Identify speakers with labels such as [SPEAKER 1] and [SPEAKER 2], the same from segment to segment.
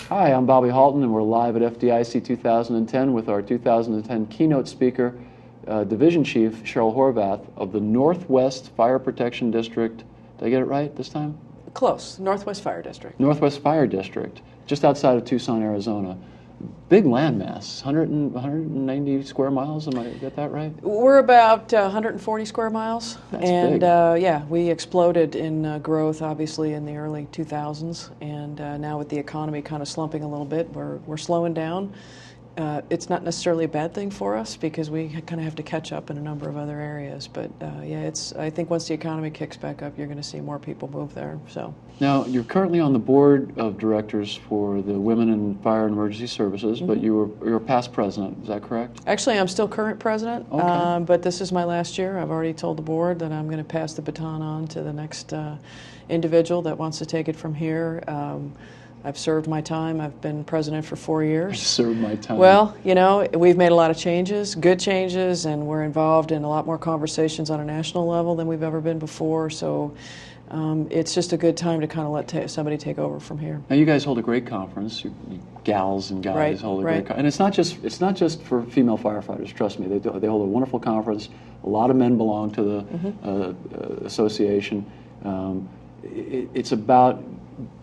[SPEAKER 1] Hi, I'm Bobby Halton, and we're live at FDIC 2010 with our 2010 keynote speaker, Division Chief Cheryl Horvath of the Northwest Fire Protection District. Did I get it right this time?
[SPEAKER 2] Close. Northwest Fire District.
[SPEAKER 1] Northwest Fire District, just outside of Tucson, Arizona. Big landmass, 190 square miles, am I get that right?
[SPEAKER 2] We're about 140 square miles.
[SPEAKER 1] That's
[SPEAKER 2] and
[SPEAKER 1] big.
[SPEAKER 2] Yeah, we exploded in growth obviously in the early 2000s, and now with the economy kind of slumping a little bit, we're slowing down. It's not necessarily a bad thing for us because we kind of have to catch up in a number of other areas. But yeah, I think once the economy kicks back up, you're going to see more people move there. So
[SPEAKER 1] now, you're currently on the board of directors for the Women in Fire and Emergency Services, but you're a past president. Is that correct?
[SPEAKER 2] actually, I'm still current president,
[SPEAKER 1] Okay.
[SPEAKER 2] but this is my last year. I've already told the board that I'm going to pass the baton on to the next individual that wants to take it from here. I've served my time. I've been president for 4 years.
[SPEAKER 1] Served my time.
[SPEAKER 2] Well, you know, we've made a lot of changes, good changes, and we're involved in a lot more conversations on a national level than we've ever been before. So it's just a good time to kind of let somebody take over from here.
[SPEAKER 1] Now, you guys hold a great conference. You gals and guys
[SPEAKER 2] Right,
[SPEAKER 1] hold a
[SPEAKER 2] right.
[SPEAKER 1] great conference. And it's not just for female firefighters. Trust me, they hold a wonderful conference. A lot of men belong to the association. It's about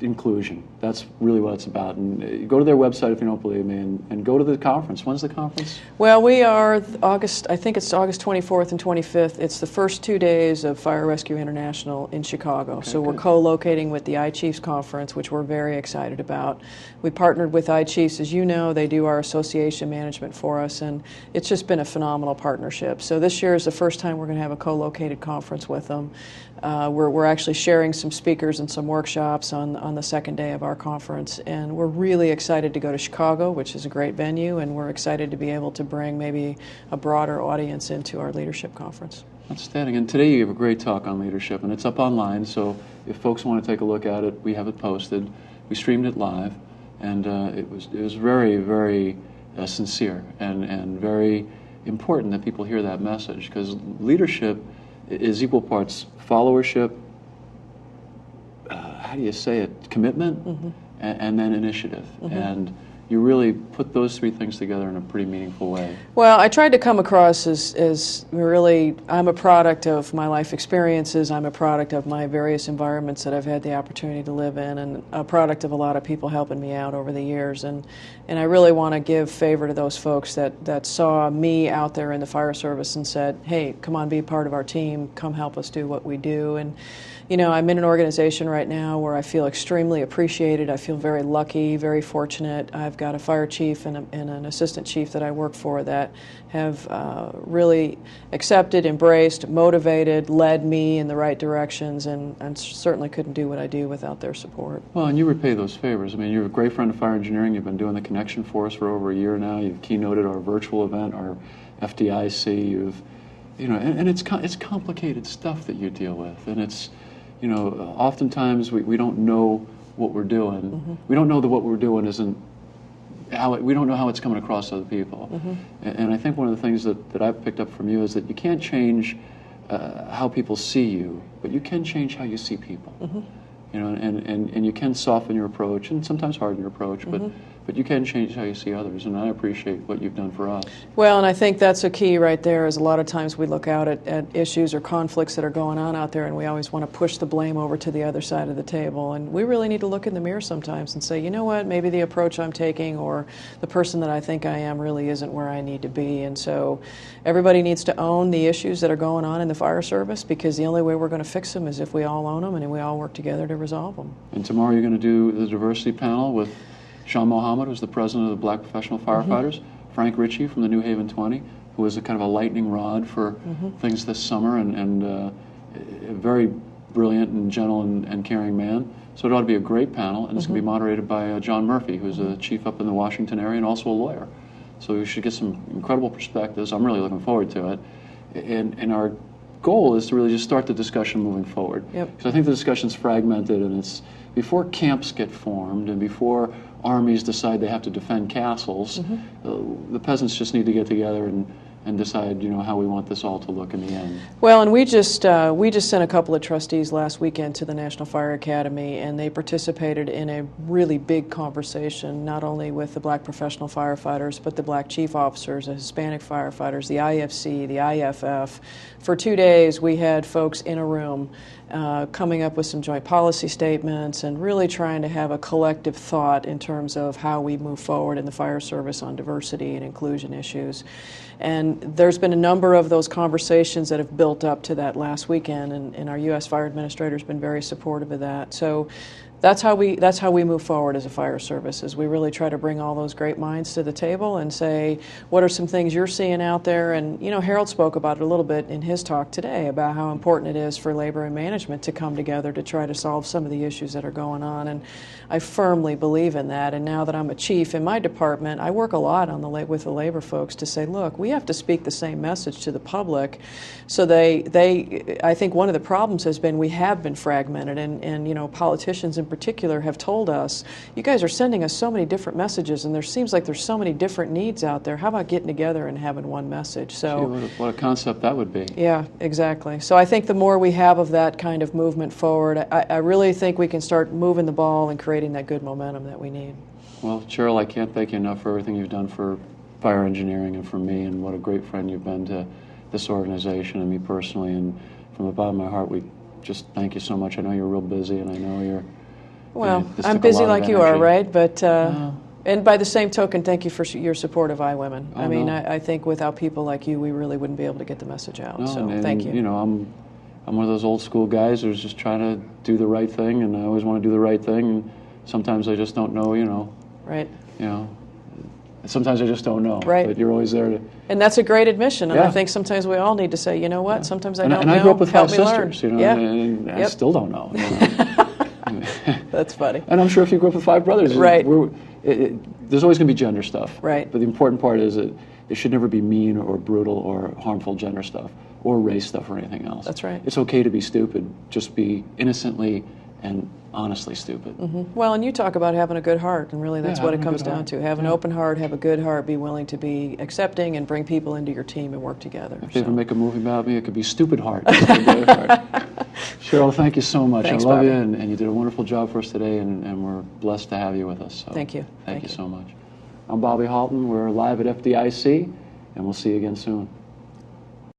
[SPEAKER 1] inclusion. That's really what it's about. And go to their website if you don't believe me, and go to the conference. When's the conference?
[SPEAKER 2] Well, we are I think it's August 24th and 25th. It's the first 2 days of Fire Rescue International in Chicago.
[SPEAKER 1] Okay,
[SPEAKER 2] so we're
[SPEAKER 1] good.
[SPEAKER 2] co-locating with the iChiefs Conference, which we're very excited about. We partnered with iChiefs, as you know. They do our association management for us, and it's just been a phenomenal partnership. So this year is the first time we're going to have a co-located conference with them. We're actually sharing some speakers and some workshops on the second day of our conference, and we're really excited to go to Chicago, which is a great venue, and we're excited to be able to bring maybe a broader audience into our leadership conference.
[SPEAKER 1] Outstanding. And today you gave a great talk on leadership, and it's up online, so if folks want to take a look at it, we have it posted. We streamed it live, and it was very, very sincere and very important that people hear that message, because leadership is equal parts followership, how do you say it, commitment, and then initiative. And you really put those three things together in a pretty meaningful way.
[SPEAKER 2] Well, I tried to come across as really, I'm a product of my life experiences, I'm a product of my various environments that I've had the opportunity to live in, and a product of a lot of people helping me out over the years. And I really want to give favor to those folks that saw me out there in the fire service and said, hey, come on, be part of our team, come help us do what we do. And you know, I'm in an organization right now where I feel extremely appreciated. I feel very lucky, very fortunate. I've got a fire chief and an assistant chief that I work for that have really accepted, embraced, motivated, led me in the right directions, and certainly couldn't do what I do without their support.
[SPEAKER 1] Well, and you repay those favors. I mean, you're a great friend of fire engineering. You've been doing the connection for us for over a year now. You've keynoted our virtual event, our FDIC. And it's complicated stuff that you deal with, and it's, you know, oftentimes we don't know what we're doing. We don't know that what we're doing isn't we don't know how it's coming across to other people. And I think one of the things that I've picked up from you is that you can't change how people see you, but you can change how you see people. You know, and you can soften your approach and sometimes harden your approach, but you can change how you see others, and I appreciate what you've done for us.
[SPEAKER 2] Well, and I think that's a key right there, is a lot of times we look out at issues or conflicts that are going on out there, and we always want to push the blame over to the other side of the table. And we really need to look in the mirror sometimes and say, you know what, maybe the approach I'm taking or the person that I think I am really isn't where I need to be. And so everybody needs to own the issues that are going on in the fire service, because the only way we're going to fix them is if we all own them and we all work together to resolve them.
[SPEAKER 1] And tomorrow you're going to do the diversity panel with Sean Mohammed, who's the president of the Black Professional Firefighters, Frank Ritchie from the New Haven 20, who is a kind of a lightning rod for things this summer, and a very brilliant and gentle and caring man. So it ought to be a great panel, and it's going to be moderated by John Murphy, who's a chief up in the Washington area and also a lawyer. So we should get some incredible perspectives. I'm really looking forward to it. And our goal is to really just start the discussion moving forward. Because I think the discussion's fragmented, and it's before camps get formed and before armies decide they have to defend castles, the peasants just need to get together and decide, how we want this all to look in the end.
[SPEAKER 2] Well, and we just sent a couple of trustees last weekend to the National Fire Academy, and they participated in a really big conversation, not only with the black professional firefighters, but the black chief officers, the Hispanic firefighters, the IFC, the IFF. For 2 days, we had folks in a room coming up with some joint policy statements and really trying to have a collective thought in terms of how we move forward in the fire service on diversity and inclusion issues. And there's been a number of those conversations that have built up to that last weekend, and our U.S. Fire Administrator has been very supportive of that. So that's how we move forward as a fire service, is we really try to bring all those great minds to the table and say, what are some things you're seeing out there? And Harold spoke about it a little bit in his talk today about how important it is for labor and management to come together to try to solve some of the issues that are going on. And I firmly believe in that. And now that I'm a chief in my department, I work a lot on with the labor folks to say, look, we have to speak the same message to the public. So I think one of the problems has been we have been fragmented, and politicians in particular have told us, you guys are sending us so many different messages, and there seems like there's so many different needs out there. How about getting together and having one message? So,
[SPEAKER 1] gee, what a concept that would be.
[SPEAKER 2] Yeah, exactly. So I think the more we have of that kind of movement forward, I really think we can start moving the ball and creating that good momentum that we need.
[SPEAKER 1] Well, Cheryl, I can't thank you enough for everything you've done for fire engineering and for me, and what a great friend you've been to this organization and me personally. And from the bottom of my heart, we just thank you so much. I know you're real busy, and I know you're...
[SPEAKER 2] Well, I'm busy like you are, right? But and by the same token, thank you for your support of iWomen.
[SPEAKER 1] Oh,
[SPEAKER 2] I mean,
[SPEAKER 1] no.
[SPEAKER 2] I think without people like you, we really wouldn't be able to get the message out.
[SPEAKER 1] No,
[SPEAKER 2] So
[SPEAKER 1] and,
[SPEAKER 2] thank you.
[SPEAKER 1] I'm one of those old school guys who's just trying to do the right thing, and I always want to do the right thing. And sometimes I just don't know,
[SPEAKER 2] Right.
[SPEAKER 1] Sometimes I just don't know.
[SPEAKER 2] Right.
[SPEAKER 1] But you're always there to...
[SPEAKER 2] And that's a great admission. And
[SPEAKER 1] Yeah.
[SPEAKER 2] I think sometimes we all need to say, you know what? Sometimes I don't know.
[SPEAKER 1] And I grew up with
[SPEAKER 2] Help
[SPEAKER 1] five
[SPEAKER 2] me learn.
[SPEAKER 1] sisters,
[SPEAKER 2] Yeah.
[SPEAKER 1] and I
[SPEAKER 2] Yep.
[SPEAKER 1] still don't know.
[SPEAKER 2] That's funny.
[SPEAKER 1] And I'm sure if you grew up with five brothers,
[SPEAKER 2] Right.
[SPEAKER 1] There's always going to be gender stuff.
[SPEAKER 2] Right.
[SPEAKER 1] But the important part is that it should never be mean or brutal or harmful gender stuff or race stuff or anything else.
[SPEAKER 2] That's right.
[SPEAKER 1] It's okay to be stupid. Just be innocently and honestly stupid.
[SPEAKER 2] Well, and you talk about having a good heart, and really that's
[SPEAKER 1] Yeah,
[SPEAKER 2] what it
[SPEAKER 1] having a
[SPEAKER 2] comes
[SPEAKER 1] good
[SPEAKER 2] down
[SPEAKER 1] heart.
[SPEAKER 2] to. Have an
[SPEAKER 1] Yeah.
[SPEAKER 2] open heart, have a good heart, be willing to be accepting and bring people into your team and work together.
[SPEAKER 1] If they ever make a movie about me, it could be Stupid Heart. Cheryl, thank you so much.
[SPEAKER 2] Thanks,
[SPEAKER 1] I love
[SPEAKER 2] Bobby.
[SPEAKER 1] you, and you did a wonderful job for us today, and we're blessed to have you with us. So
[SPEAKER 2] Thank you.
[SPEAKER 1] Thank you so much. I'm Bobby Halton. We're live at FDIC, and we'll see you again soon.